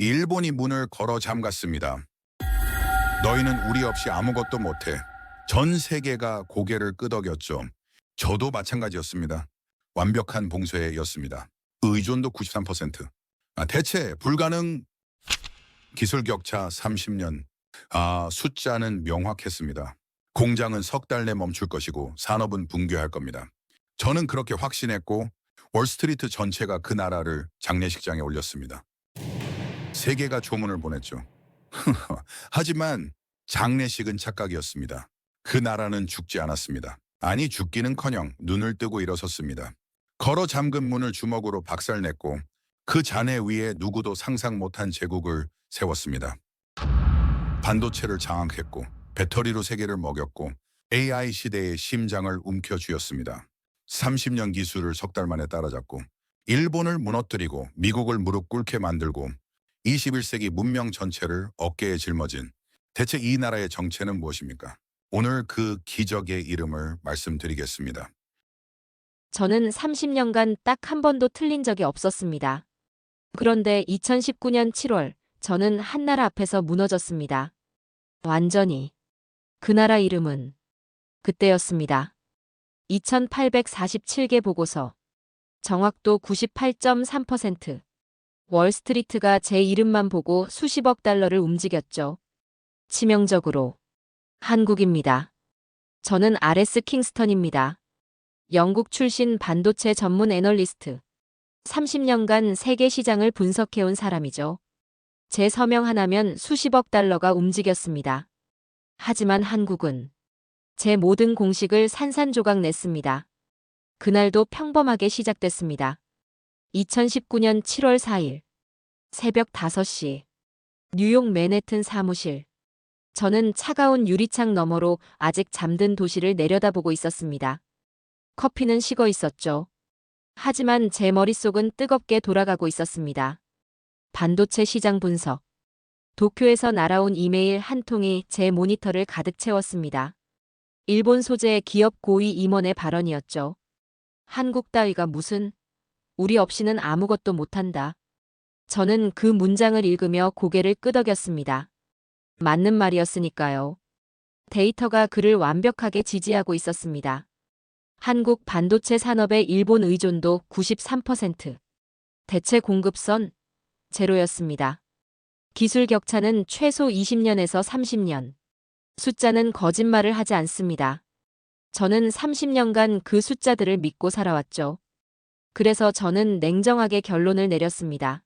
일본이 문을 걸어 잠갔습니다. 너희는 우리 없이 아무것도 못해. 전 세계가 고개를 끄덕였죠. 저도 마찬가지였습니다. 완벽한 봉쇄였습니다. 의존도 93%. 대체 불가능. 기술 격차 30년. 숫자는 명확했습니다. 공장은 석 달 내 멈출 것이고 산업은 붕괴할 겁니다. 저는 그렇게 확신했고 월스트리트 전체가 그 나라를 장례식장에 올렸습니다. 세계가 조문을 보냈죠. 하지만 장례식은 착각이었습니다. 그 나라는 죽지 않았습니다. 아니, 죽기는커녕 눈을 뜨고 일어섰습니다. 걸어 잠근 문을 주먹으로 박살냈고 그 잔해 위에 누구도 상상 못한 제국을 세웠습니다. 반도체를 장악했고 배터리로 세계를 먹였고 AI 시대의 심장을 움켜쥐었습니다. 30년 기술을 석 달 만에 따라잡고 일본을 무너뜨리고 미국을 무릎 꿇게 만들고 21세기 문명 전체를 어깨에 짊어진 대체 이 나라의 정체는 무엇입니까? 오늘 그 기적의 이름을 말씀드리겠습니다. 저는 30년간 딱 한 번도 틀린 적이 없었습니다. 그런데 2019년 7월, 저는 한 나라 앞에서 무너졌습니다. 완전히. 그 나라 이름은 그때였습니다. 2847개 보고서. 정확도 98.3%. 월스트리트가 제 이름만 보고 수십억 달러를 움직였죠. 치명적으로. 한국입니다. 저는 아레스 킹스턴입니다. 영국 출신 반도체 전문 애널리스트. 30년간 세계 시장을 분석해온 사람이죠. 제 서명 하나면 수십억 달러가 움직였습니다. 하지만 한국은 제 모든 공식을 산산조각 냈습니다. 그날도 평범하게 시작됐습니다. 2019년 7월 4일 새벽 5시 뉴욕 맨해튼 사무실. 저는 차가운 유리창 너머로 아직 잠든 도시를 내려다보고 있었습니다. 커피는 식어 있었죠. 하지만 제 머릿속은 뜨겁게 돌아가고 있었습니다. 반도체 시장 분석. 도쿄에서 날아온 이메일 한 통이 제 모니터를 가득 채웠습니다. 일본 소재 기업 고위 임원의 발언이었죠. 한국 따위가 무슨, 우리 없이는 아무것도 못한다. 저는 그 문장을 읽으며 고개를 끄덕였습니다. 맞는 말이었으니까요. 데이터가 그를 완벽하게 지지하고 있었습니다. 한국 반도체 산업의 일본 의존도 93%. 대체 공급선 제로였습니다. 기술 격차는 최소 20년에서 30년. 숫자는 거짓말을 하지 않습니다. 저는 30년간 그 숫자들을 믿고 살아왔죠. 그래서 저는 냉정하게 결론을 내렸습니다.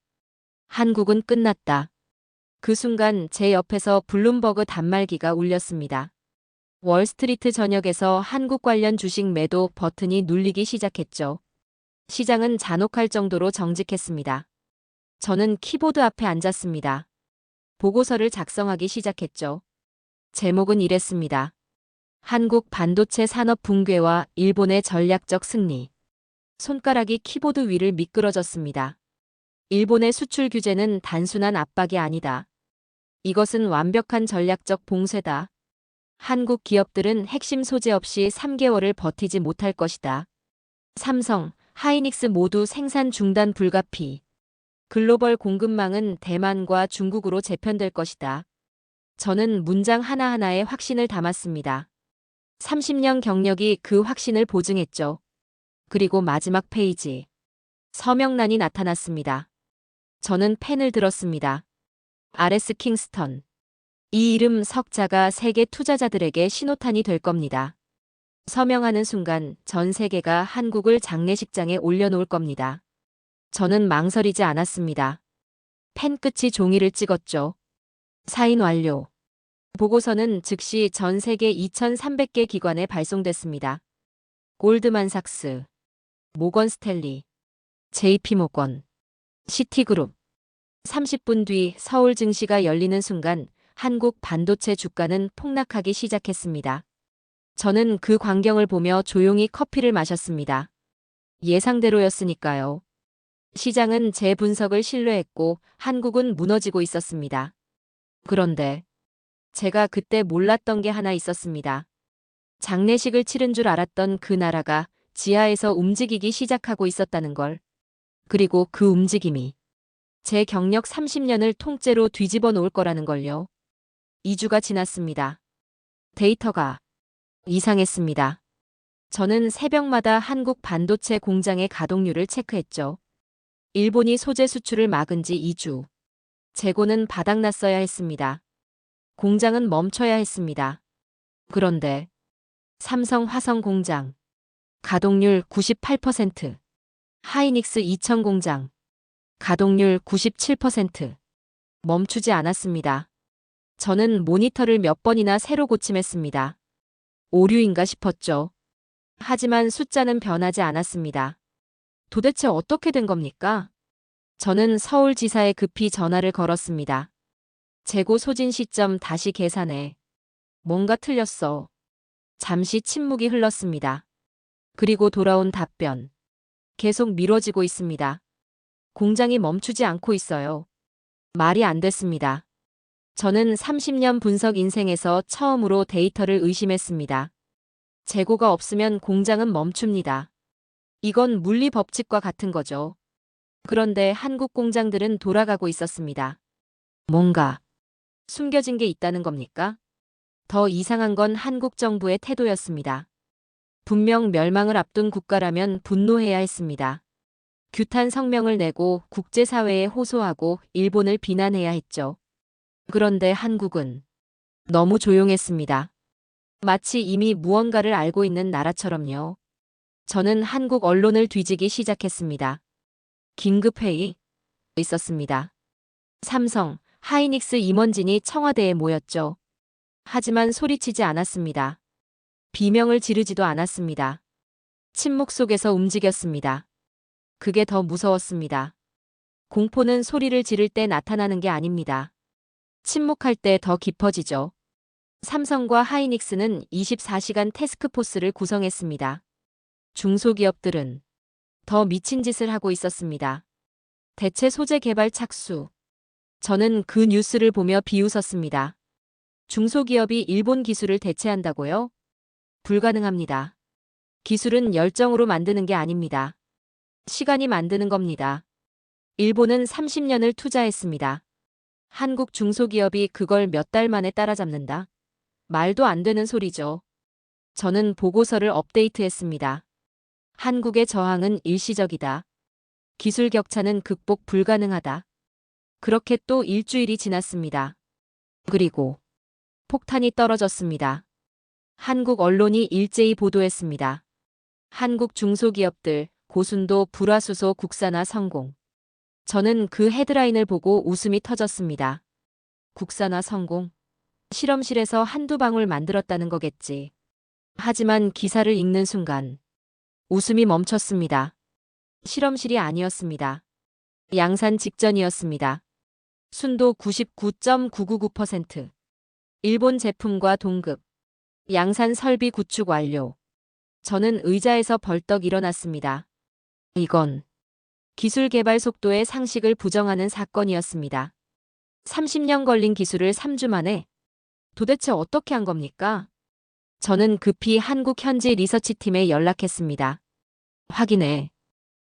한국은 끝났다. 그 순간 제 옆에서 블룸버그 단말기가 울렸습니다. 월스트리트 전역에서 한국 관련 주식 매도 버튼이 눌리기 시작했죠. 시장은 잔혹할 정도로 정직했습니다. 저는 키보드 앞에 앉았습니다. 보고서를 작성하기 시작했죠. 제목은 이랬습니다. 한국 반도체 산업 붕괴와 일본의 전략적 승리. 손가락이 키보드 위를 미끄러졌습니다. 일본의 수출 규제는 단순한 압박이 아니다. 이것은 완벽한 전략적 봉쇄다. 한국 기업들은 핵심 소재 없이 3개월을 버티지 못할 것이다. 삼성, 하이닉스 모두 생산 중단 불가피. 글로벌 공급망은 대만과 중국으로 재편될 것이다. 저는 문장 하나하나에 확신을 담았습니다. 30년 경력이 그 확신을 보증했죠. 그리고 마지막 페이지. 서명란이 나타났습니다. 저는 펜을 들었습니다. 아레스 킹스턴. 이 이름 석자가 세계 투자자들에게 신호탄이 될 겁니다. 서명하는 순간 전 세계가 한국을 장례식장에 올려놓을 겁니다. 저는 망설이지 않았습니다. 펜 끝이 종이를 찍었죠. 사인 완료. 보고서는 즉시 전 세계 2,300개 기관에 발송됐습니다. 골드만삭스, 모건스탠리, JP모건, 시티그룹. 30분 뒤 서울 증시가 열리는 순간 한국 반도체 주가는 폭락하기 시작했습니다. 저는 그 광경을 보며 조용히 커피를 마셨습니다. 예상대로였으니까요. 시장은 제 분석을 신뢰했고 한국은 무너지고 있었습니다. 그런데 제가 그때 몰랐던 게 하나 있었습니다. 장례식을 치른 줄 알았던 그 나라가 지하에서 움직이기 시작하고 있었다는 걸. 그리고 그 움직임이 제 경력 30년을 통째로 뒤집어 놓을 거라는 걸요. 2주가 지났습니다. 데이터가 이상했습니다. 저는 새벽마다 한국 반도체 공장의 가동률을 체크했죠. 일본이 소재 수출을 막은 지 2주. 재고는 바닥났어야 했습니다. 공장은 멈춰야 했습니다. 그런데 삼성 화성 공장 가동률 98%, 하이닉스 이천 공장 가동률 97%. 멈추지 않았습니다. 저는 모니터를 몇 번이나 새로 고침했습니다. 오류인가 싶었죠. 하지만 숫자는 변하지 않았습니다. 도대체 어떻게 된 겁니까? 저는 서울지사에 급히 전화를 걸었습니다. 재고 소진 시점 다시 계산해. 뭔가 틀렸어. 잠시 침묵이 흘렀습니다. 그리고 돌아온 답변. 계속 미뤄지고 있습니다. 공장이 멈추지 않고 있어요. 말이 안 됐습니다. 저는 30년 분석 인생에서 처음으로 데이터를 의심했습니다. 재고가 없으면 공장은 멈춥니다. 이건 물리 법칙과 같은 거죠. 그런데 한국 공장들은 돌아가고 있었습니다. 뭔가 숨겨진 게 있다는 겁니까? 더 이상한 건 한국 정부의 태도였습니다. 분명 멸망을 앞둔 국가라면 분노해야 했습니다. 규탄 성명을 내고 국제사회에 호소하고 일본을 비난해야 했죠. 그런데 한국은 너무 조용했습니다. 마치 이미 무언가를 알고 있는 나라처럼요. 저는 한국 언론을 뒤지기 시작했습니다. 긴급회의 있었습니다. 삼성, 하이닉스 임원진이 청와대에 모였죠. 하지만 소리치지 않았습니다. 비명을 지르지도 않았습니다. 침묵 속에서 움직였습니다. 그게 더 무서웠습니다. 공포는 소리를 지를 때 나타나는 게 아닙니다. 침묵할 때 더 깊어지죠. 삼성과 하이닉스는 24시간 태스크포스를 구성했습니다. 중소기업들은 더 미친 짓을 하고 있었습니다. 대체 소재 개발 착수. 저는 그 뉴스를 보며 비웃었습니다. 중소기업이 일본 기술을 대체한다고요? 불가능합니다. 기술은 열정으로 만드는 게 아닙니다. 시간이 만드는 겁니다. 일본은 30년을 투자했습니다. 한국 중소기업이 그걸 몇 달 만에 따라잡는다? 말도 안 되는 소리죠. 저는 보고서를 업데이트했습니다. 한국의 저항은 일시적이다. 기술 격차는 극복 불가능하다. 그렇게 또 일주일이 지났습니다. 그리고 폭탄이 떨어졌습니다. 한국 언론이 일제히 보도했습니다. 한국 중소기업들 고순도 불화수소 국산화 성공. 저는 그 헤드라인을 보고 웃음이 터졌습니다. 국산화 성공? 실험실에서 한두 방울 만들었다는 거겠지. 하지만 기사를 읽는 순간 웃음이 멈췄습니다. 실험실이 아니었습니다. 양산 직전이었습니다. 순도 99.999%. 일본 제품과 동급. 양산 설비 구축 완료. 저는 의자에서 벌떡 일어났습니다. 이건 기술 개발 속도의 상식을 부정하는 사건이었습니다. 30년 걸린 기술을 3주 만에 도대체 어떻게 한 겁니까? 저는 급히 한국 현지 리서치팀에 연락했습니다. 확인해.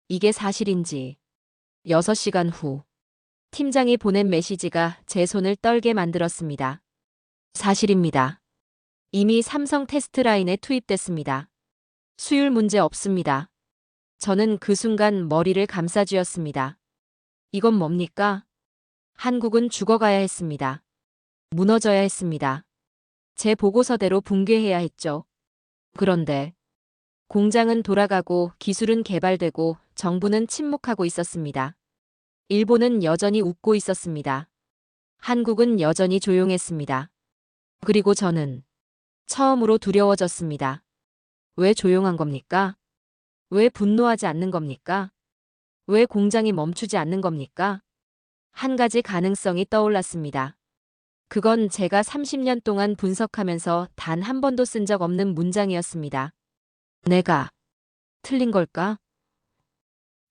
이게 사실인지. 6시간 후 팀장이 보낸 메시지가 제 손을 떨게 만들었습니다. 사실입니다. 이미 삼성 테스트 라인에 투입됐습니다. 수율 문제 없습니다. 저는 그 순간 머리를 감싸쥐었습니다. 이건 뭡니까? 한국은 죽어가야 했습니다. 무너져야 했습니다. 제 보고서대로 붕괴해야 했죠. 그런데 공장은 돌아가고 기술은 개발되고 정부는 침묵하고 있었습니다. 일본은 여전히 웃고 있었습니다. 한국은 여전히 조용했습니다. 그리고 저는 처음으로 두려워졌습니다. 왜 조용한 겁니까? 왜 분노하지 않는 겁니까? 왜 공장이 멈추지 않는 겁니까? 한 가지 가능성이 떠올랐습니다. 그건 제가 30년 동안 분석하면서 단 한 번도 쓴 적 없는 문장이었습니다. 내가 틀린 걸까?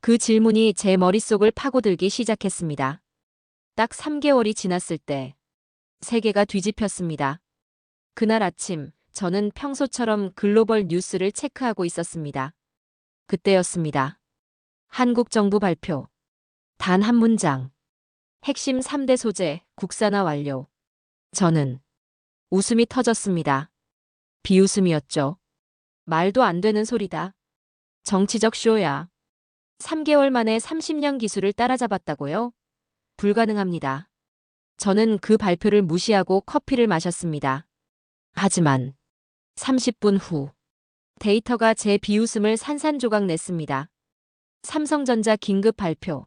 그 질문이 제 머릿속을 파고들기 시작했습니다. 딱 3개월이 지났을 때 세계가 뒤집혔습니다. 그날 아침 저는 평소처럼 글로벌 뉴스를 체크하고 있었습니다. 그때였습니다. 한국 정부 발표. 단 한 문장. 핵심 3대 소재 국산화 완료. 저는 웃음이 터졌습니다. 비웃음이었죠. 말도 안 되는 소리다. 정치적 쇼야. 3개월 만에 30년 기술을 따라잡았다고요? 불가능합니다. 저는 그 발표를 무시하고 커피를 마셨습니다. 하지만 30분 후 데이터가 제 비웃음을 산산조각 냈습니다. 삼성전자 긴급 발표.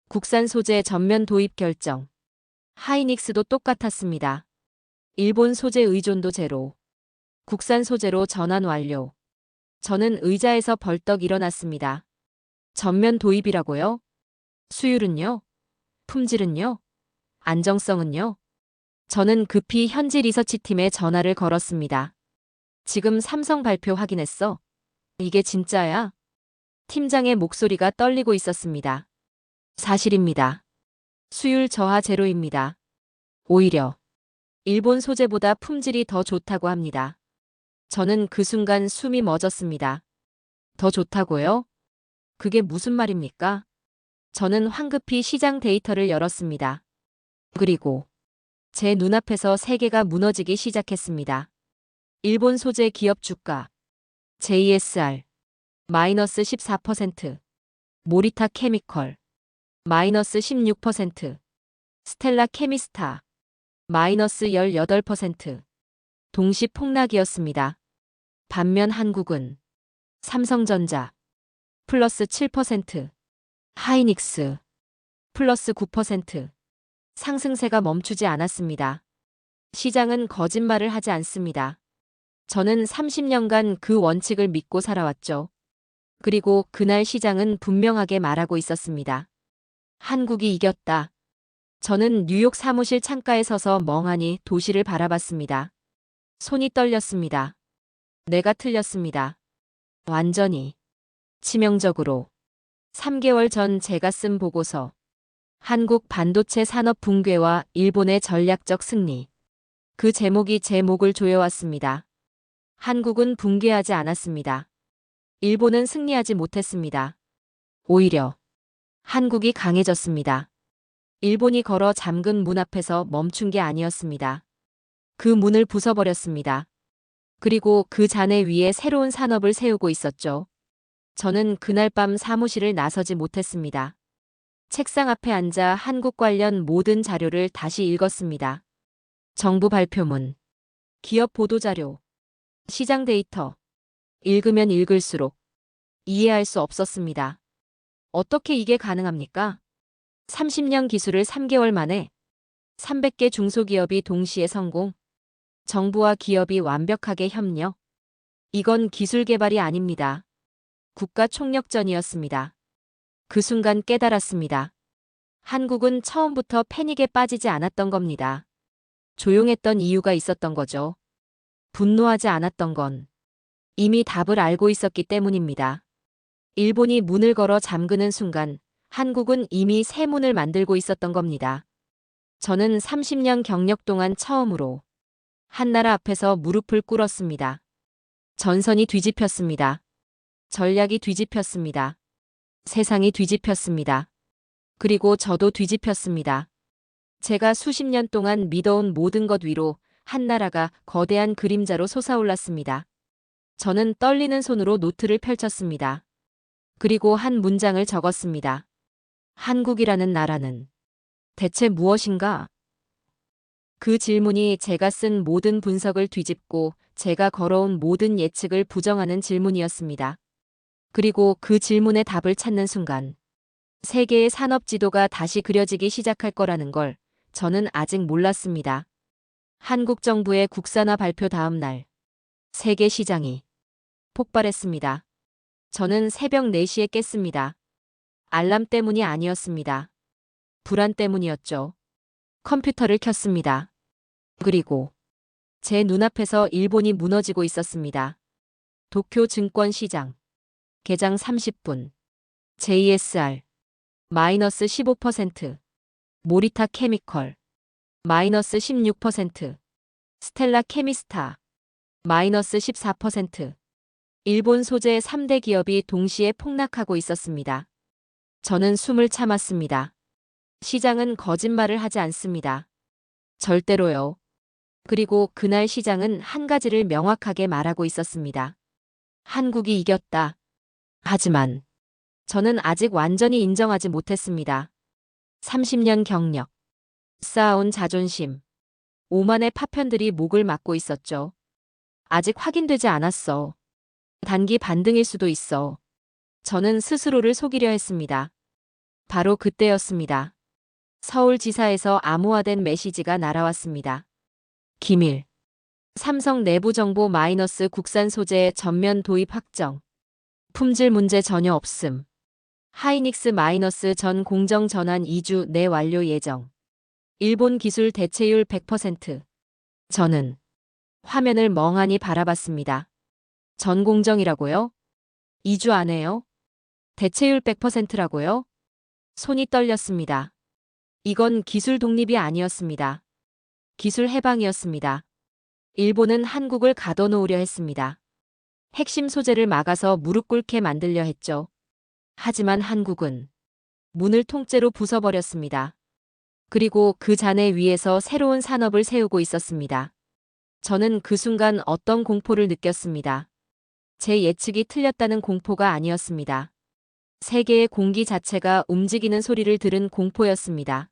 국산 소재 전면 도입 결정. 하이닉스도 똑같았습니다. 일본 소재 의존도 제로. 국산 소재로 전환 완료. 저는 의자에서 벌떡 일어났습니다. 전면 도입이라고요? 수율은요? 품질은요? 안정성은요? 저는 급히 현지 리서치팀에 전화를 걸었습니다. 지금 삼성 발표 확인했어? 이게 진짜야? 팀장의 목소리가 떨리고 있었습니다. 사실입니다. 수율 저하 제로입니다. 오히려 일본 소재보다 품질이 더 좋다고 합니다. 저는 그 순간 숨이 멎었습니다. 더 좋다고요? 그게 무슨 말입니까? 저는 황급히 시장 데이터를 열었습니다. 그리고 제 눈앞에서 세계가 무너지기 시작했습니다. 일본 소재 기업 주가 JSR 마이너스 14%, 모리타 케미컬 마이너스 16%, 스텔라 케미스타 마이너스 18%, 동시 폭락이었습니다. 반면 한국은 삼성전자 플러스 7%, 하이닉스 플러스 9%, 상승세가 멈추지 않았습니다. 시장은 거짓말을 하지 않습니다. 저는 30년간 그 원칙을 믿고 살아왔죠. 그리고 그날 시장은 분명하게 말하고 있었습니다. 한국이 이겼다. 저는 뉴욕 사무실 창가에 서서 멍하니 도시를 바라봤습니다. 손이 떨렸습니다. 내가 틀렸습니다. 완전히. 치명적으로. 3개월 전 제가 쓴 보고서. 한국 반도체 산업 붕괴와 일본의 전략적 승리. 그 제목이 제 목을 조여왔습니다. 한국은 붕괴하지 않았습니다. 일본은 승리하지 못했습니다. 오히려 한국이 강해졌습니다. 일본이 걸어 잠근 문 앞에서 멈춘 게 아니었습니다. 그 문을 부숴버렸습니다. 그리고 그 잔해 위에 새로운 산업을 세우고 있었죠. 저는 그날 밤 사무실을 나서지 못했습니다. 책상 앞에 앉아 한국 관련 모든 자료를 다시 읽었습니다. 정부 발표문, 기업 보도자료, 시장 데이터. 읽으면 읽을수록 이해할 수 없었습니다. 어떻게 이게 가능합니까? 30년 기술을 3개월 만에 300개 중소기업이 동시에 성공. 정부와 기업이 완벽하게 협력. 이건 기술 개발이 아닙니다. 국가 총력전이었습니다. 그 순간 깨달았습니다. 한국은 처음부터 패닉에 빠지지 않았던 겁니다. 조용했던 이유가 있었던 거죠. 분노하지 않았던 건 이미 답을 알고 있었기 때문입니다. 일본이 문을 걸어 잠그는 순간 한국은 이미 새 문을 만들고 있었던 겁니다. 저는 30년 경력 동안 처음으로 한나라 앞에서 무릎을 꿇었습니다. 전선이 뒤집혔습니다. 전략이 뒤집혔습니다. 세상이 뒤집혔습니다. 그리고 저도 뒤집혔습니다. 제가 수십 년 동안 믿어온 모든 것 위로 한나라가 거대한 그림자로 솟아올랐습니다. 저는 떨리는 손으로 노트를 펼쳤습니다. 그리고 한 문장을 적었습니다. 한국이라는 나라는 대체 무엇인가? 그 질문이 제가 쓴 모든 분석을 뒤집고 제가 걸어온 모든 예측을 부정하는 질문이었습니다. 그리고 그 질문의 답을 찾는 순간 세계의 산업 지도가 다시 그려지기 시작할 거라는 걸 저는 아직 몰랐습니다. 한국 정부의 국산화 발표 다음 날 세계 시장이 폭발했습니다. 저는 새벽 4시에 깼습니다. 알람 때문이 아니었습니다. 불안 때문이었죠. 컴퓨터를 켰습니다. 그리고 제 눈앞에서 일본이 무너지고 있었습니다. 도쿄 증권시장 개장 30분 JSR 마이너스 15%, 모리타 케미컬 마이너스 16%, 스텔라 케미스타 마이너스 14%. 일본 소재 3대 기업이 동시에 폭락하고 있었습니다. 저는 숨을 참았습니다. 시장은 거짓말을 하지 않습니다. 절대로요. 그리고 그날 시장은 한 가지를 명확하게 말하고 있었습니다. 한국이 이겼다. 하지만 저는 아직 완전히 인정하지 못했습니다. 30년 경력, 쌓아온 자존심, 오만의 파편들이 목을 막고 있었죠. 아직 확인되지 않았어. 단기 반등일 수도 있어. 저는 스스로를 속이려 했습니다. 바로 그때였습니다. 서울지사에서 암호화된 메시지가 날아왔습니다. 기밀. 삼성 내부 정보 마이너스 국산 소재 전면 도입 확정. 품질 문제 전혀 없음. 하이닉스 마이너스 전 공정 전환 2주 내 완료 예정. 일본 기술 대체율 100%. 저는 화면을 멍하니 바라봤습니다. 전 공정이라고요? 2주 안에요? 대체율 100%라고요? 손이 떨렸습니다. 이건 기술 독립이 아니었습니다. 기술 해방이었습니다. 일본은 한국을 가둬놓으려 했습니다. 핵심 소재를 막아서 무릎 꿇게 만들려 했죠. 하지만 한국은 문을 통째로 부숴버렸습니다. 그리고 그 잔해 위에서 새로운 산업을 세우고 있었습니다. 저는 그 순간 어떤 공포를 느꼈습니다. 제 예측이 틀렸다는 공포가 아니었습니다. 세계의 공기 자체가 움직이는 소리를 들은 공포였습니다.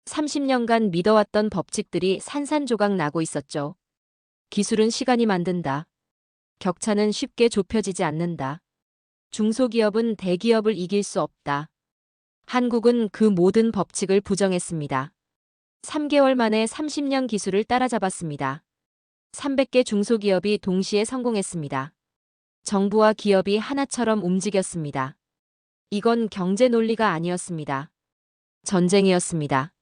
30년간 믿어왔던 법칙들이 산산조각 나고 있었죠. 기술은 시간이 만든다. 격차는 쉽게 좁혀지지 않는다. 중소기업은 대기업을 이길 수 없다. 한국은 그 모든 법칙을 부정했습니다. 3개월 만에 30년 기술을 따라잡았습니다. 300개 중소기업이 동시에 성공했습니다. 정부와 기업이 하나처럼 움직였습니다. 이건 경제 논리가 아니었습니다. 전쟁이었습니다.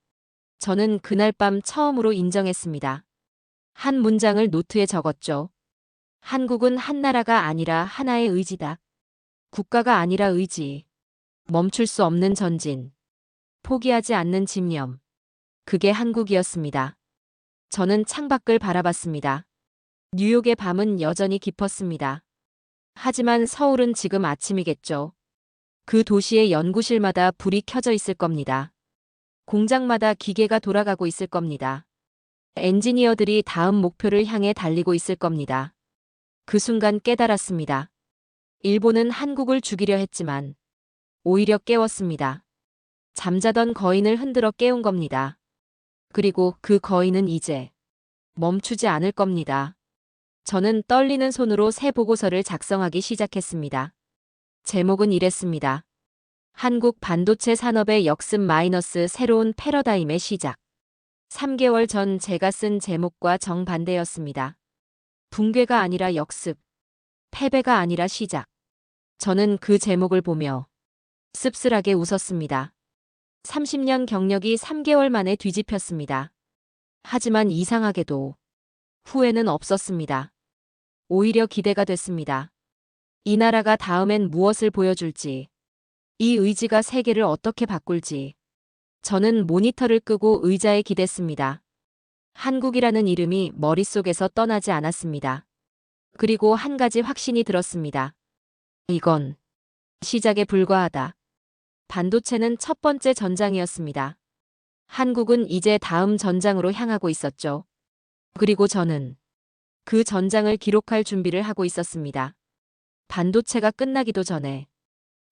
저는 그날 밤 처음으로 인정했습니다. 한 문장을 노트에 적었죠. 한국은 한 나라가 아니라 하나의 의지다. 국가가 아니라 의지. 멈출 수 없는 전진. 포기하지 않는 집념. 그게 한국이었습니다. 저는 창밖을 바라봤습니다. 뉴욕의 밤은 여전히 깊었습니다. 하지만 서울은 지금 아침이겠죠. 그 도시의 연구실마다 불이 켜져 있을 겁니다. 공장마다 기계가 돌아가고 있을 겁니다. 엔지니어들이 다음 목표를 향해 달리고 있을 겁니다. 그 순간 깨달았습니다. 일본은 한국을 죽이려 했지만 오히려 깨웠습니다. 잠자던 거인을 흔들어 깨운 겁니다. 그리고 그 거인은 이제 멈추지 않을 겁니다. 저는 떨리는 손으로 새 보고서를 작성하기 시작했습니다. 제목은 이랬습니다. 한국 반도체 산업의 역습 마이너스 새로운 패러다임의 시작. 3개월 전 제가 쓴 제목과 정반대였습니다. 붕괴가 아니라 역습, 패배가 아니라 시작. 저는 그 제목을 보며 씁쓸하게 웃었습니다. 30년 경력이 3개월 만에 뒤집혔습니다. 하지만 이상하게도 후회는 없었습니다. 오히려 기대가 됐습니다. 이 나라가 다음엔 무엇을 보여줄지, 이 의지가 세계를 어떻게 바꿀지. 저는 모니터를 끄고 의자에 기댔습니다. 한국이라는 이름이 머릿속에서 떠나지 않았습니다. 그리고 한 가지 확신이 들었습니다. 이건 시작에 불과하다. 반도체는 첫 번째 전장이었습니다. 한국은 이제 다음 전장으로 향하고 있었죠. 그리고 저는 그 전장을 기록할 준비를 하고 있었습니다. 반도체가 끝나기도 전에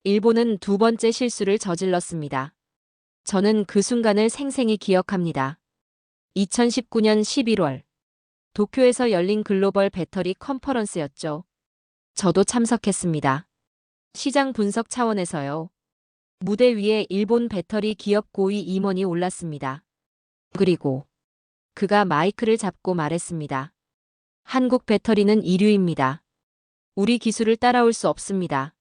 일본은 두 번째 실수를 저질렀습니다. 저는 그 순간을 생생히 기억합니다. 2019년 11월 도쿄에서 열린 글로벌 배터리 컨퍼런스였죠. 저도 참석했습니다. 시장 분석 차원에서요. 무대 위에 일본 배터리 기업 고위 임원이 올랐습니다. 그리고 그가 마이크를 잡고 말했습니다. 한국 배터리는 이류입니다. 우리 기술을 따라올 수 없습니다.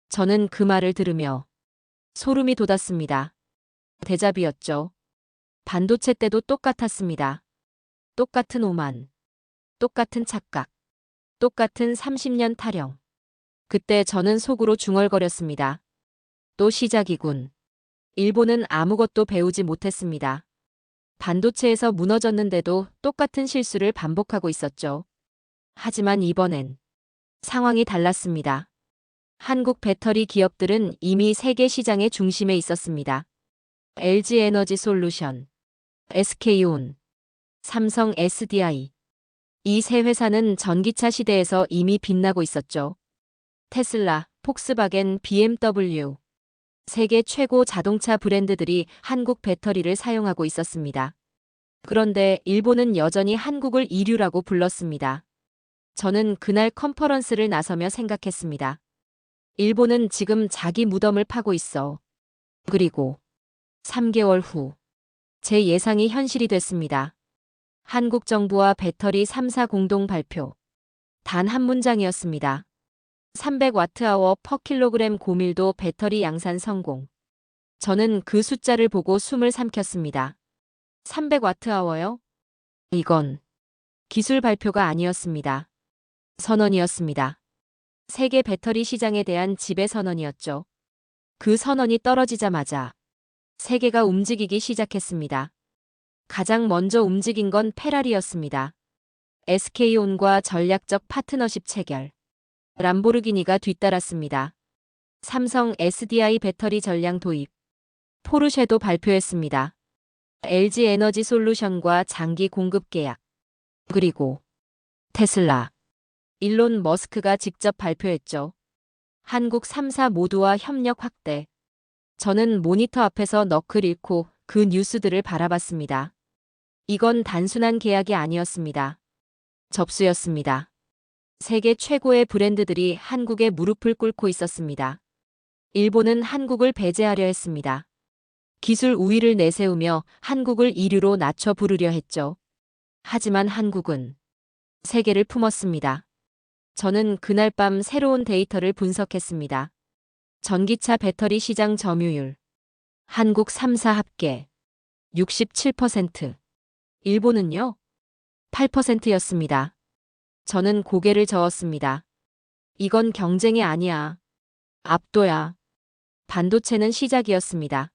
저는 그 말을 들으며 소름이 돋았습니다. 데자비였죠. 반도체 때도 똑같았습니다. 똑같은 오만, 똑같은 착각, 똑같은 30년 타령. 그때 저는 속으로 중얼거렸습니다. 또 시작이군. 일본은 아무것도 배우지 못했습니다. 반도체에서 무너졌는데도 똑같은 실수를 반복하고 있었죠. 하지만 이번엔 상황이 달랐습니다. 한국 배터리 기업들은 이미 세계 시장의 중심에 있었습니다. LG 에너지 솔루션, SK온, 삼성 SDI. 이 세 회사는 전기차 시대에서 이미 빛나고 있었죠. 테슬라, 폭스바겐, BMW. 세계 최고 자동차 브랜드들이 한국 배터리를 사용하고 있었습니다. 그런데 일본은 여전히 한국을 이류라고 불렀습니다. 저는 그날 컨퍼런스를 나서며 생각했습니다. 일본은 지금 자기 무덤을 파고 있어. 그리고 3개월 후, 제 예상이 현실이 됐습니다. 한국 정부와 배터리 3사 공동 발표. 단 한 문장이었습니다. 300와트아워 퍼 킬로그램 고밀도 배터리 양산 성공. 저는 그 숫자를 보고 숨을 삼켰습니다. 300와트아워요? 이건 기술 발표가 아니었습니다. 선언이었습니다. 세계 배터리 시장에 대한 지배 선언이었죠. 그 선언이 떨어지자마자 세계가 움직이기 시작했습니다. 가장 먼저 움직인 건 페라리였습니다. SK온과 전략적 파트너십 체결. 람보르기니가 뒤따랐습니다. 삼성 SDI 배터리 전량 도입. 포르쉐도 발표했습니다. LG 에너지 솔루션과 장기 공급 계약. 그리고 테슬라. 일론 머스크가 직접 발표했죠. 한국 3사 모두와 협력 확대. 저는 모니터 앞에서 너클 잃고 그 뉴스들을 바라봤습니다. 이건 단순한 계약이 아니었습니다. 접수였습니다. 세계 최고의 브랜드들이 한국에 무릎을 꿇고 있었습니다. 일본은 한국을 배제하려 했습니다. 기술 우위를 내세우며 한국을 이류로 낮춰 부르려 했죠. 하지만 한국은 세계를 품었습니다. 저는 그날 밤 새로운 데이터를 분석했습니다. 전기차 배터리 시장 점유율. 한국 3사 합계 67%. 일본은요? 8%였습니다. 저는 고개를 저었습니다. 이건 경쟁이 아니야. 압도야. 반도체는 시작이었습니다.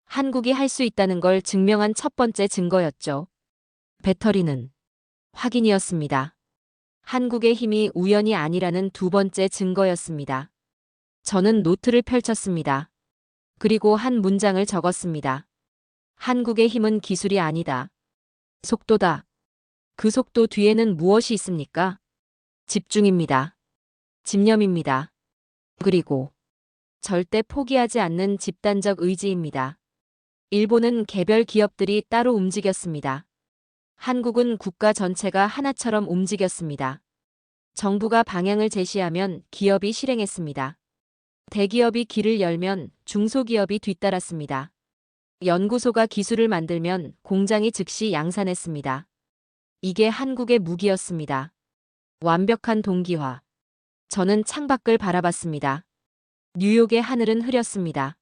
한국이 할 수 있다는 걸 증명한 첫 번째 증거였죠. 배터리는 확인이었습니다. 한국의 힘이 우연이 아니라는 두 번째 증거였습니다. 저는 노트를 펼쳤습니다. 그리고 한 문장을 적었습니다. 한국의 힘은 기술이 아니다. 속도다. 그 속도 뒤에는 무엇이 있습니까? 집중입니다. 집념입니다. 그리고 절대 포기하지 않는 집단적 의지입니다. 일본은 개별 기업들이 따로 움직였습니다. 한국은 국가 전체가 하나처럼 움직였습니다. 정부가 방향을 제시하면 기업이 실행했습니다. 대기업이 길을 열면 중소기업이 뒤따랐습니다. 연구소가 기술을 만들면 공장이 즉시 양산했습니다. 이게 한국의 무기였습니다. 완벽한 동기화. 저는 창밖을 바라봤습니다. 뉴욕의 하늘은 흐렸습니다.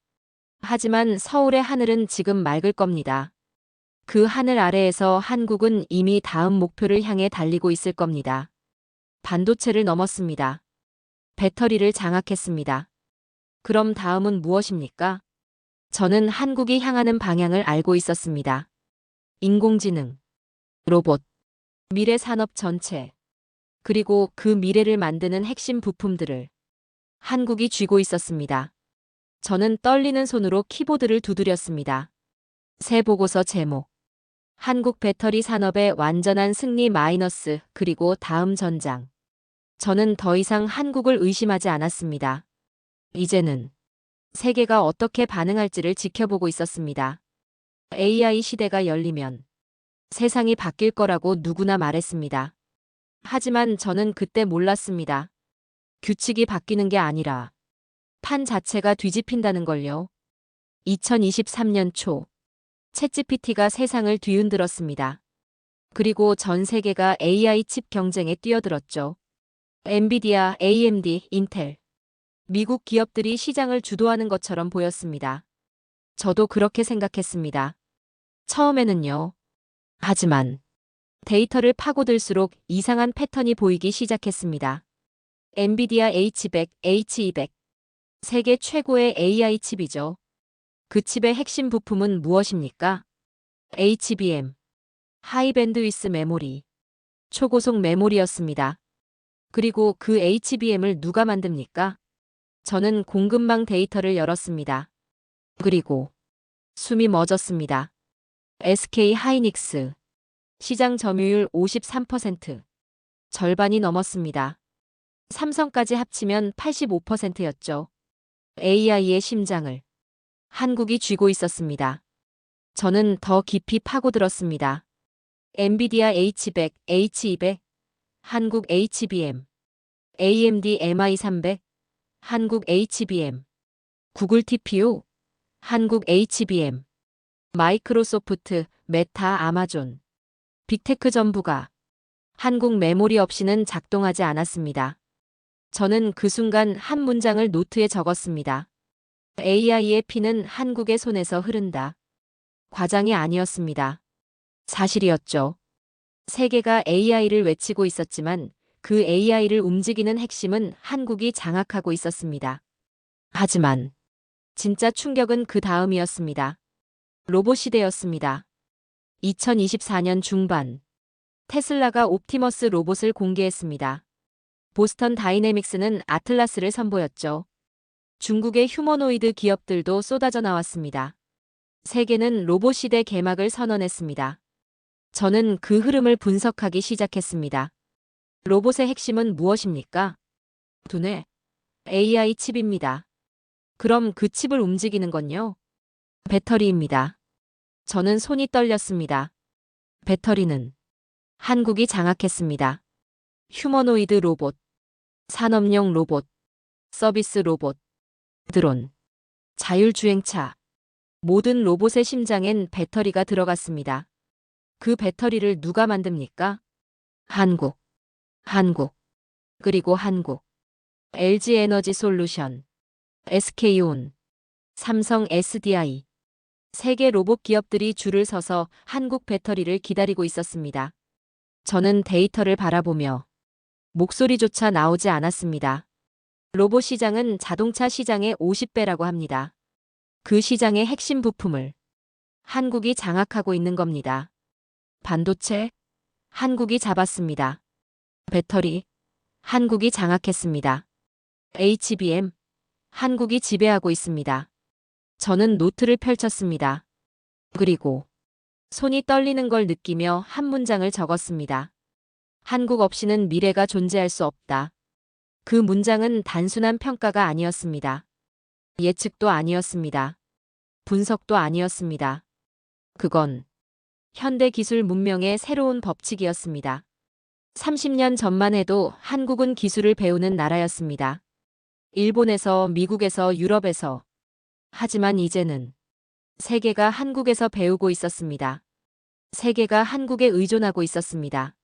하지만 서울의 하늘은 지금 맑을 겁니다. 그 하늘 아래에서 한국은 이미 다음 목표를 향해 달리고 있을 겁니다. 반도체를 넘었습니다. 배터리를 장악했습니다. 그럼 다음은 무엇입니까? 저는 한국이 향하는 방향을 알고 있었습니다. 인공지능, 로봇, 미래 산업 전체, 그리고 그 미래를 만드는 핵심 부품들을 한국이 쥐고 있었습니다. 저는 떨리는 손으로 키보드를 두드렸습니다. 새 보고서 제목. 한국 배터리 산업의 완전한 승리 마이너스 그리고 다음 전장. 저는 더 이상 한국을 의심하지 않았습니다. 이제는 세계가 어떻게 반응할지를 지켜보고 있었습니다. AI 시대가 열리면 세상이 바뀔 거라고 누구나 말했습니다. 하지만 저는 그때 몰랐습니다. 규칙이 바뀌는 게 아니라 판 자체가 뒤집힌다는 걸요. 2023년 초 챗GPT가 세상을 뒤흔들었습니다. 그리고 전 세계가 AI 칩 경쟁에 뛰어들었죠. 엔비디아, AMD, 인텔. 미국 기업들이 시장을 주도하는 것처럼 보였습니다. 저도 그렇게 생각했습니다. 처음에는요. 하지만 데이터를 파고들수록 이상한 패턴이 보이기 시작했습니다. 엔비디아 H100, H200. 세계 최고의 AI 칩이죠. 그 칩의 핵심 부품은 무엇입니까? HBM, 하이밴드위스 메모리, 초고속 메모리였습니다. 그리고 그 HBM을 누가 만듭니까? 저는 공급망 데이터를 열었습니다. 그리고 숨이 멎었습니다. SK 하이닉스. 시장 점유율 53%. 절반이 넘었습니다. 삼성까지 합치면 85%였죠. AI의 심장을 한국이 쥐고 있었습니다. 저는 더 깊이 파고들었습니다. 엔비디아 H100, H200, 한국 HBM, AMD MI300, 한국 HBM, 구글 TPU, 한국 HBM, 마이크로소프트, 메타, 아마존, 빅테크 전부가 한국 메모리 없이는 작동하지 않았습니다. 저는 그 순간 한 문장을 노트에 적었습니다. AI의 피는 한국의 손에서 흐른다. 과장이 아니었습니다. 사실이었죠. 세계가 AI를 외치고 있었지만 그 AI를 움직이는 핵심은 한국이 장악하고 있었습니다. 하지만 진짜 충격은 그 다음이었습니다. 로봇 시대였습니다. 2024년 중반 테슬라가 옵티머스 로봇을 공개했습니다. 보스턴 다이내믹스는 아틀라스를 선보였죠. 중국의 휴머노이드 기업들도 쏟아져 나왔습니다. 세계는 로봇 시대 개막을 선언했습니다. 저는 그 흐름을 분석하기 시작했습니다. 로봇의 핵심은 무엇입니까? 두뇌, AI 칩입니다. 그럼 그 칩을 움직이는 건요? 배터리입니다. 저는 손이 떨렸습니다. 배터리는 한국이 장악했습니다. 휴머노이드 로봇, 산업용 로봇, 서비스 로봇, 드론, 자율주행차. 모든 로봇의 심장엔 배터리가 들어갔습니다. 그 배터리를 누가 만듭니까? 한국. 그리고 한국. LG 에너지 솔루션, SK온, 삼성 SDI. 세계 로봇 기업들이 줄을 서서 한국 배터리를 기다리고 있었습니다. 저는 데이터를 바라보며 목소리조차 나오지 않았습니다. 로봇 시장은 자동차 시장의 50배라고 합니다. 그 시장의 핵심 부품을 한국이 장악하고 있는 겁니다. 반도체, 한국이 잡았습니다. 배터리, 한국이 장악했습니다. HBM, 한국이 지배하고 있습니다. 저는 노트를 펼쳤습니다. 그리고 손이 떨리는 걸 느끼며 한 문장을 적었습니다. 한국 없이는 미래가 존재할 수 없다. 그 문장은 단순한 평가가 아니었습니다. 예측도 아니었습니다. 분석도 아니었습니다. 그건 현대 기술 문명의 새로운 법칙이었습니다. 30년 전만 해도 한국은 기술을 배우는 나라였습니다. 일본에서, 미국에서, 유럽에서. 하지만 이제는 세계가 한국에서 배우고 있었습니다. 세계가 한국에 의존하고 있었습니다.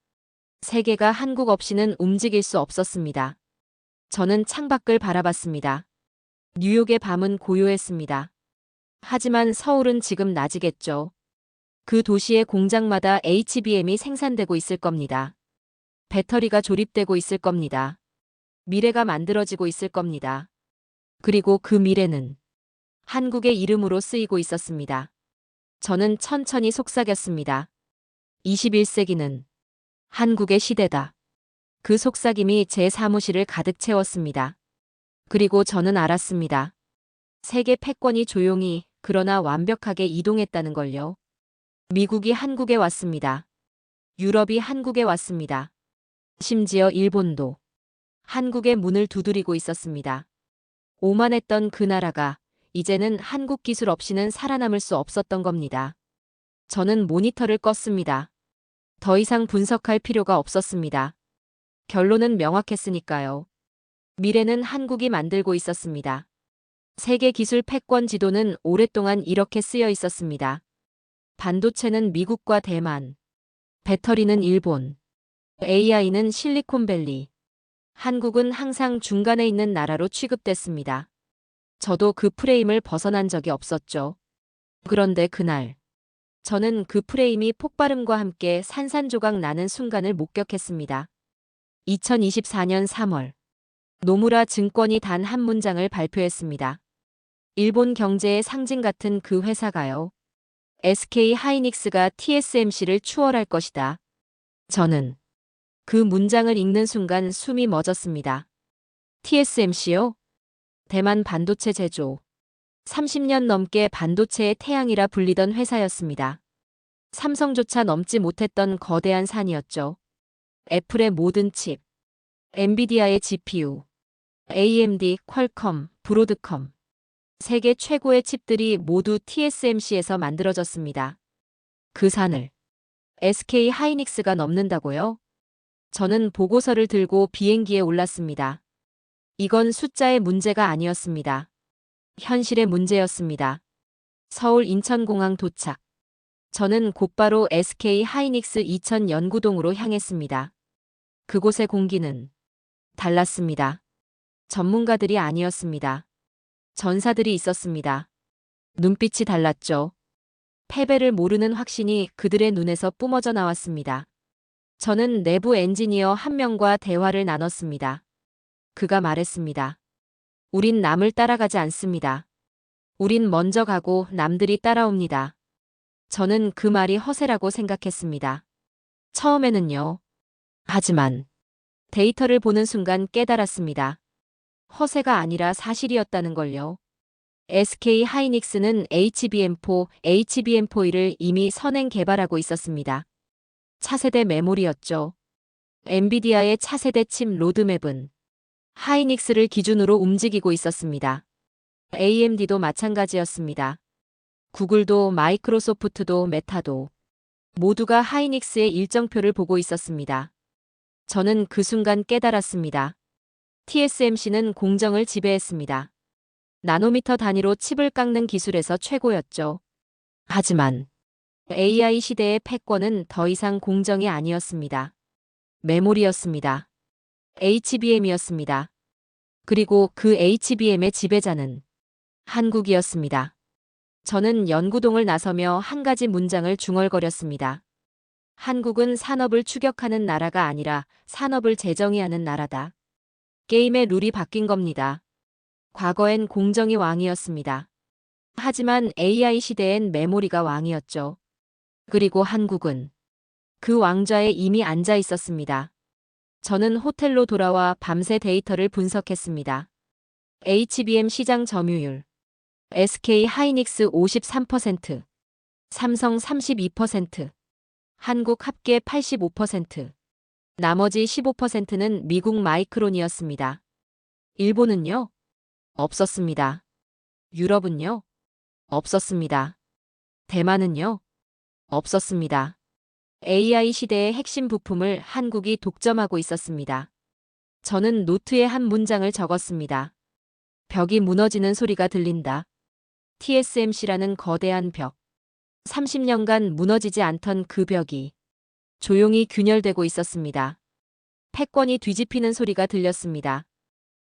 세계가 한국 없이는 움직일 수 없었습니다. 저는 창밖을 바라봤습니다. 뉴욕의 밤은 고요했습니다. 하지만 서울은 지금 낮이겠죠. 그 도시의 공장마다 HBM이 생산되고 있을 겁니다. 배터리가 조립되고 있을 겁니다. 미래가 만들어지고 있을 겁니다. 그리고 그 미래는 한국의 이름으로 쓰이고 있었습니다. 저는 천천히 속삭였습니다. 21세기는 한국의 시대다. 그 속삭임이 제 사무실을 가득 채웠습니다. 그리고 저는 알았습니다. 세계 패권이 조용히 그러나 완벽하게 이동했다는 걸요. 미국이 한국에 왔습니다. 유럽이 한국에 왔습니다. 심지어 일본도 한국의 문을 두드리고 있었습니다. 오만했던 그 나라가 이제는 한국 기술 없이는 살아남을 수 없었던 겁니다. 저는 모니터를 껐습니다. 더 이상 분석할 필요가 없었습니다. 결론은 명확했으니까요. 미래는 한국이 만들고 있었습니다. 세계 기술 패권 지도는 오랫동안 이렇게 쓰여 있었습니다. 반도체는 미국과 대만, 배터리는 일본, AI는 실리콘밸리. 한국은 항상 중간에 있는 나라로 취급됐습니다. 저도 그 프레임을 벗어난 적이 없었죠. 그런데 그날, 저는 그 프레임이 폭발음과 함께 산산조각 나는 순간을 목격했습니다. 2024년 3월, 노무라 증권이 단 한 문장을 발표했습니다. 일본 경제의 상징 같은 그 회사가요. SK 하이닉스가 TSMC를 추월할 것이다. 저는 그 문장을 읽는 순간 숨이 멎었습니다. TSMC요? 대만 반도체 제조. 30년 넘게 반도체의 태양이라 불리던 회사였습니다. 삼성조차 넘지 못했던 거대한 산이었죠. 애플의 모든 칩, 엔비디아의 GPU, AMD, 퀄컴, 브로드컴. 세계 최고의 칩들이 모두 TSMC에서 만들어졌습니다. 그 산을 SK 하이닉스가 넘는다고요? 저는 보고서를 들고 비행기에 올랐습니다. 이건 숫자의 문제가 아니었습니다. 현실의 문제였습니다. 서울 인천공항 도착. 저는 곧바로 SK 하이닉스 이천 연구동으로 향했습니다. 그곳의 공기는 달랐습니다. 전문가들이 아니었습니다. 전사들이 있었습니다. 눈빛이 달랐죠. 패배를 모르는 확신이 그들의 눈에서 뿜어져 나왔습니다. 저는 내부 엔지니어 한 명과 대화를 나눴습니다. 그가 말했습니다. 우린 남을 따라가지 않습니다. 우린 먼저 가고 남들이 따라옵니다. 저는 그 말이 허세라고 생각했습니다. 처음에는요. 하지만 데이터를 보는 순간 깨달았습니다. 허세가 아니라 사실이었다는 걸요. SK 하이닉스는 HBM4, HBM4E를 이미 선행 개발하고 있었습니다. 차세대 메모리였죠. 엔비디아의 차세대 칩 로드맵은 하이닉스를 기준으로 움직이고 있었습니다. AMD도 마찬가지였습니다. 구글도 마이크로소프트도 메타도 모두가 하이닉스의 일정표를 보고 있었습니다. 저는 그 순간 깨달았습니다. TSMC는 공정을 지배했습니다. 나노미터 단위로 칩을 깎는 기술에서 최고였죠. 하지만 AI 시대의 패권은 더 이상 공정이 아니었습니다. 메모리였습니다. HBM이었습니다. 그리고 그 HBM의 지배자는 한국이었습니다. 저는 연구동을 나서며 한 가지 문장을 중얼거렸습니다. 한국은 산업을 추격하는 나라가 아니라 산업을 재정의하는 나라다. 게임의 룰이 바뀐 겁니다. 과거엔 공정이 왕이었습니다. 하지만 AI 시대엔 메모리가 왕이었죠. 그리고 한국은 그 왕좌에 이미 앉아 있었습니다. 저는 호텔로 돌아와 밤새 데이터를 분석했습니다. HBM 시장 점유율. SK 하이닉스 53%, 삼성 32%, 한국 합계 85%, 나머지 15%는 미국 마이크론이었습니다. 일본은요? 없었습니다. 유럽은요? 없었습니다. 대만은요? 없었습니다. AI 시대의 핵심 부품을 한국이 독점하고 있었습니다. 저는 노트에 한 문장을 적었습니다. 벽이 무너지는 소리가 들린다. TSMC라는 거대한 벽. 30년간 무너지지 않던 그 벽이 조용히 균열되고 있었습니다. 패권이 뒤집히는 소리가 들렸습니다.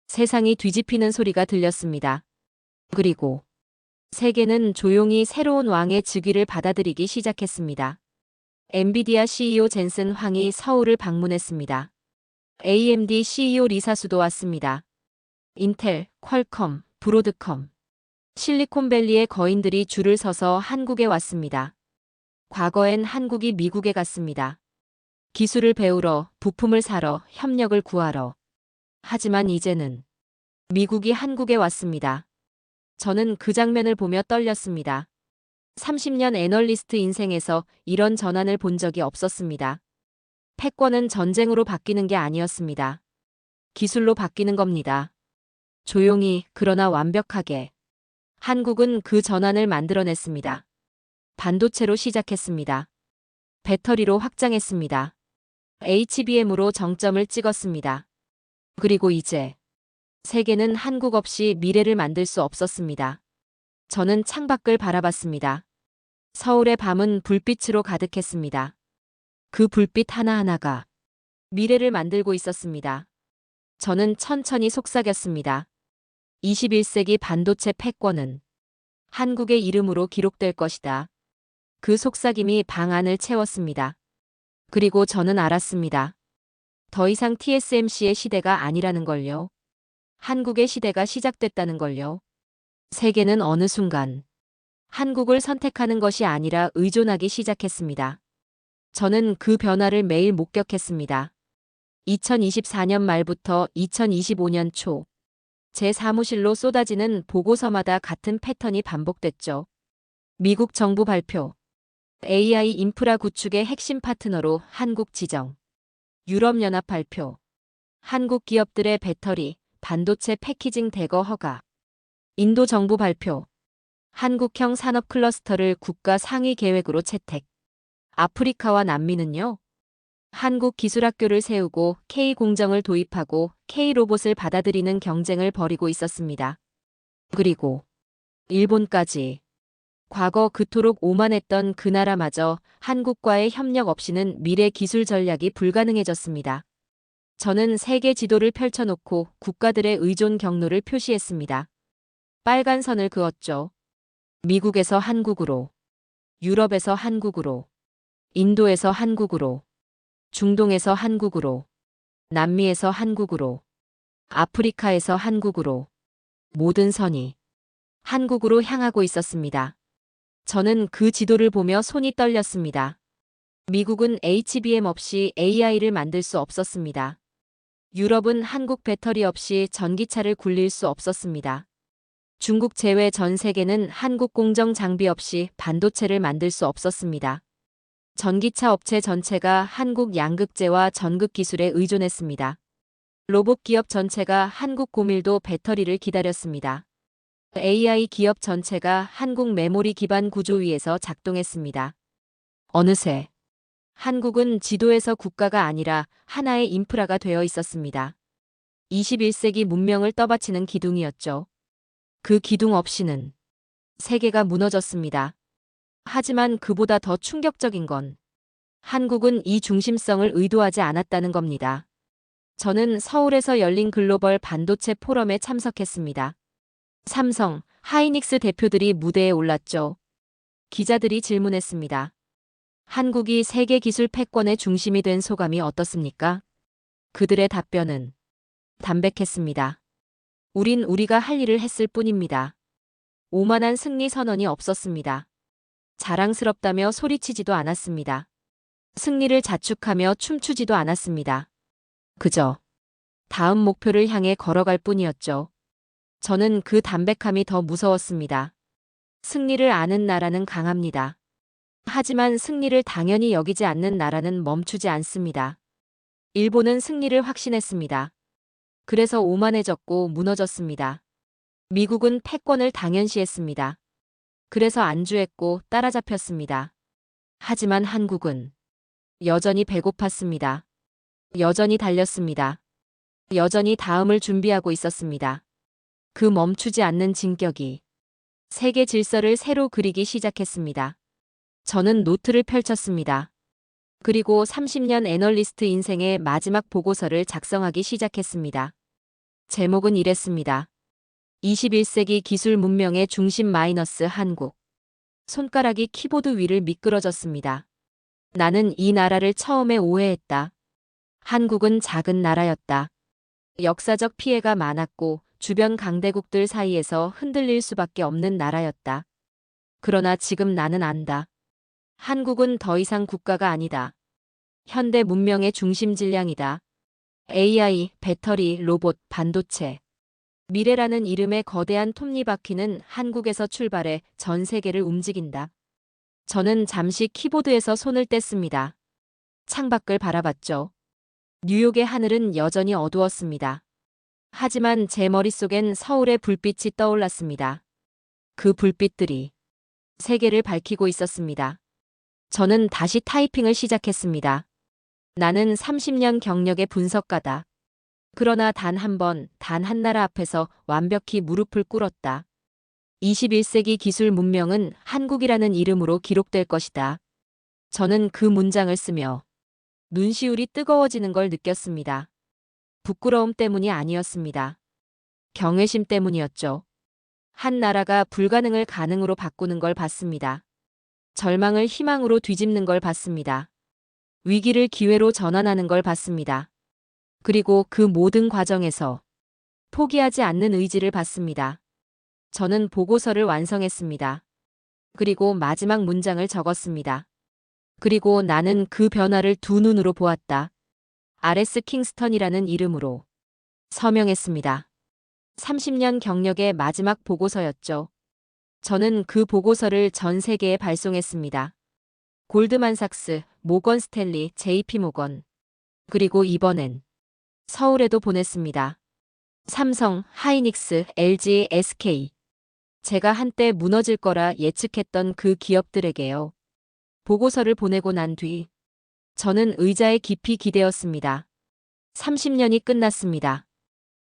세상이 뒤집히는 소리가 들렸습니다. 그리고 세계는 조용히 새로운 왕의 즉위를 받아들이기 시작했습니다. 엔비디아 CEO 젠슨 황이 서울을 방문했습니다. AMD CEO 리사수도 왔습니다. 인텔, 퀄컴, 브로드컴, 실리콘밸리의 거인들이 줄을 서서 한국에 왔습니다. 과거엔 한국이 미국에 갔습니다. 기술을 배우러, 부품을 사러, 협력을 구하러. 하지만 이제는 미국이 한국에 왔습니다. 저는 그 장면을 보며 떨렸습니다. 30년 애널리스트 인생에서 이런 전환을 본 적이 없었습니다. 패권은 전쟁으로 바뀌는 게 아니었습니다. 기술로 바뀌는 겁니다. 조용히, 그러나 완벽하게. 한국은 그 전환을 만들어냈습니다. 반도체로 시작했습니다. 배터리로 확장했습니다. HBM으로 정점을 찍었습니다. 그리고 이제 세계는 한국 없이 미래를 만들 수 없었습니다. 저는 창밖을 바라봤습니다. 서울의 밤은 불빛으로 가득했습니다. 그 불빛 하나하나가 미래를 만들고 있었습니다. 저는 천천히 속삭였습니다. 21세기 반도체 패권은 한국의 이름으로 기록될 것이다. 그 속삭임이 방 안을 채웠습니다. 그리고 저는 알았습니다. 더 이상 TSMC의 시대가 아니라는 걸요. 한국의 시대가 시작됐다는 걸요. 세계는 어느 순간 한국을 선택하는 것이 아니라 의존하기 시작했습니다. 저는 그 변화를 매일 목격했습니다. 2024년 말부터 2025년 초 제 사무실로 쏟아지는 보고서마다 같은 패턴이 반복됐죠. 미국 정부 발표. AI 인프라 구축의 핵심 파트너로 한국 지정. 유럽연합 발표. 한국 기업들의 배터리, 반도체 패키징 대거 허가. 인도 정부 발표. 한국형 산업 클러스터를 국가 상위 계획으로 채택. 아프리카와 남미는요? 한국 기술학교를 세우고 K공정을 도입하고 K로봇을 받아들이는 경쟁을 벌이고 있었습니다. 그리고 일본까지. 과거 그토록 오만했던 그 나라마저 한국과의 협력 없이는 미래 기술 전략이 불가능해졌습니다. 저는 세계 지도를 펼쳐놓고 국가들의 의존 경로를 표시했습니다. 빨간 선을 그었죠. 미국에서 한국으로, 유럽에서 한국으로, 인도에서 한국으로, 중동에서 한국으로, 남미에서 한국으로, 아프리카에서 한국으로, 모든 선이 한국으로 향하고 있었습니다. 저는 그 지도를 보며 손이 떨렸습니다. 미국은 HBM 없이 AI를 만들 수 없었습니다. 유럽은 한국 배터리 없이 전기차를 굴릴 수 없었습니다. 중국 제외 전 세계는 한국 공정 장비 없이 반도체를 만들 수 없었습니다. 전기차 업체 전체가 한국 양극재와 전극 기술에 의존했습니다. 로봇 기업 전체가 한국 고밀도 배터리를 기다렸습니다. AI 기업 전체가 한국 메모리 기반 구조 위에서 작동했습니다. 어느새 한국은 지도에서 국가가 아니라 하나의 인프라가 되어 있었습니다. 21세기 문명을 떠받치는 기둥이었죠. 그 기둥 없이는 세계가 무너졌습니다. 하지만 그보다 더 충격적인 건 한국은 이 중심성을 의도하지 않았다는 겁니다. 저는 서울에서 열린 글로벌 반도체 포럼에 참석했습니다. 삼성, 하이닉스 대표들이 무대에 올랐죠. 기자들이 질문했습니다. 한국이 세계 기술 패권의 중심이 된 소감이 어떻습니까? 그들의 답변은 담백했습니다. 우린 우리가 할 일을 했을 뿐입니다. 오만한 승리 선언이 없었습니다. 자랑스럽다며 소리치지도 않았습니다. 승리를 자축하며 춤추지도 않았습니다. 그저 다음 목표를 향해 걸어갈 뿐이었죠. 저는 그 담백함이 더 무서웠습니다. 승리를 아는 나라는 강합니다. 하지만 승리를 당연히 여기지 않는 나라는 멈추지 않습니다. 일본은 승리를 확신했습니다. 그래서 오만해졌고 무너졌습니다. 미국은 패권을 당연시했습니다. 그래서 안주했고 따라잡혔습니다. 하지만 한국은 여전히 배고팠습니다. 여전히 달렸습니다. 여전히 다음을 준비하고 있었습니다. 그 멈추지 않는 진격이 세계 질서를 새로 그리기 시작했습니다. 저는 노트를 펼쳤습니다. 그리고 30년 애널리스트 인생의 마지막 보고서를 작성하기 시작했습니다. 제목은 이랬습니다. 21세기 기술 문명의 중심 마이너스 한국. 손가락이 키보드 위를 미끄러졌습니다. 나는 이 나라를 처음에 오해했다. 한국은 작은 나라였다. 역사적 피해가 많았고 주변 강대국들 사이에서 흔들릴 수밖에 없는 나라였다. 그러나 지금 나는 안다. 한국은 더 이상 국가가 아니다. 현대 문명의 중심 질량이다. AI, 배터리, 로봇, 반도체. 미래라는 이름의 거대한 톱니바퀴는 한국에서 출발해 전 세계를 움직인다. 저는 잠시 키보드에서 손을 뗐습니다. 창밖을 바라봤죠. 뉴욕의 하늘은 여전히 어두웠습니다. 하지만 제 머릿속엔 서울의 불빛이 떠올랐습니다. 그 불빛들이 세계를 밝히고 있었습니다. 저는 다시 타이핑을 시작했습니다. 나는 30년 경력의 분석가다. 그러나 단 한 번, 단 한 나라 앞에서 완벽히 무릎을 꿇었다. 21세기 기술 문명은 한국이라는 이름으로 기록될 것이다. 저는 그 문장을 쓰며 눈시울이 뜨거워지는 걸 느꼈습니다. 부끄러움 때문이 아니었습니다. 경외심 때문이었죠. 한 나라가 불가능을 가능으로 바꾸는 걸 봤습니다. 절망을 희망으로 뒤집는 걸 봤습니다. 위기를 기회로 전환하는 걸 봤습니다. 그리고 그 모든 과정에서 포기하지 않는 의지를 봤습니다. 저는 보고서를 완성했습니다. 그리고 마지막 문장을 적었습니다. 그리고 나는 그 변화를 두 눈으로 보았다. RS 킹스턴이라는 이름으로 서명했습니다. 30년 경력의 마지막 보고서였죠. 저는 그 보고서를 전 세계에 발송했습니다. 골드만삭스, 모건 스탠리, JP 모건. 그리고 이번엔 서울에도 보냈습니다. 삼성, 하이닉스, LG, SK. 제가 한때 무너질 거라 예측했던 그 기업들에게요. 보고서를 보내고 난 뒤 저는 의자에 깊이 기대었습니다. 30년이 끝났습니다.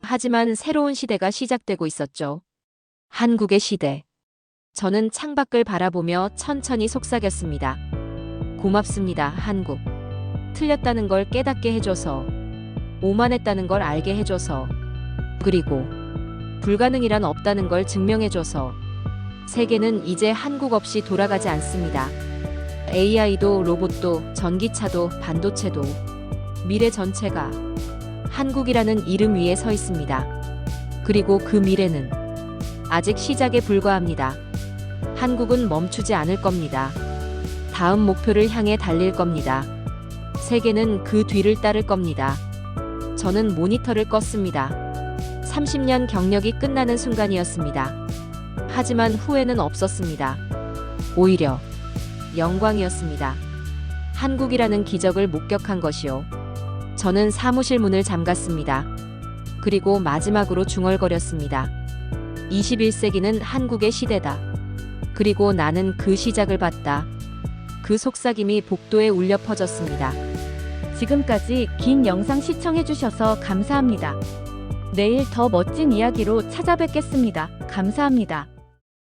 하지만 새로운 시대가 시작되고 있었죠. 한국의 시대. 저는 창밖을 바라보며 천천히 속삭였습니다. 고맙습니다, 한국. 틀렸다는 걸 깨닫게 해줘서, 오만했다는 걸 알게 해줘서, 그리고 불가능이란 없다는 걸 증명해줘서. 세계는 이제 한국 없이 돌아가지 않습니다. AI도 로봇도 전기차도 반도체도 미래 전체가 한국이라는 이름 위에 서 있습니다. 그리고 그 미래는 아직 시작에 불과합니다. 한국은 멈추지 않을 겁니다. 다음 목표를 향해 달릴 겁니다. 세계는 그 뒤를 따를 겁니다. 저는 모니터를 껐습니다. 30년 경력이 끝나는 순간이었습니다. 하지만 후회는 없었습니다. 오히려 영광이었습니다. 한국이라는 기적을 목격한 것이요. 저는 사무실 문을 잠갔습니다. 그리고 마지막으로 중얼거렸습니다. 21세기는 한국의 시대다. 그리고 나는 그 시작을 봤다. 그 속삭임이 복도에 울려 퍼졌습니다. 지금까지 긴 영상 시청해주셔서 감사합니다. 내일 더 멋진 이야기로 찾아뵙겠습니다. 감사합니다.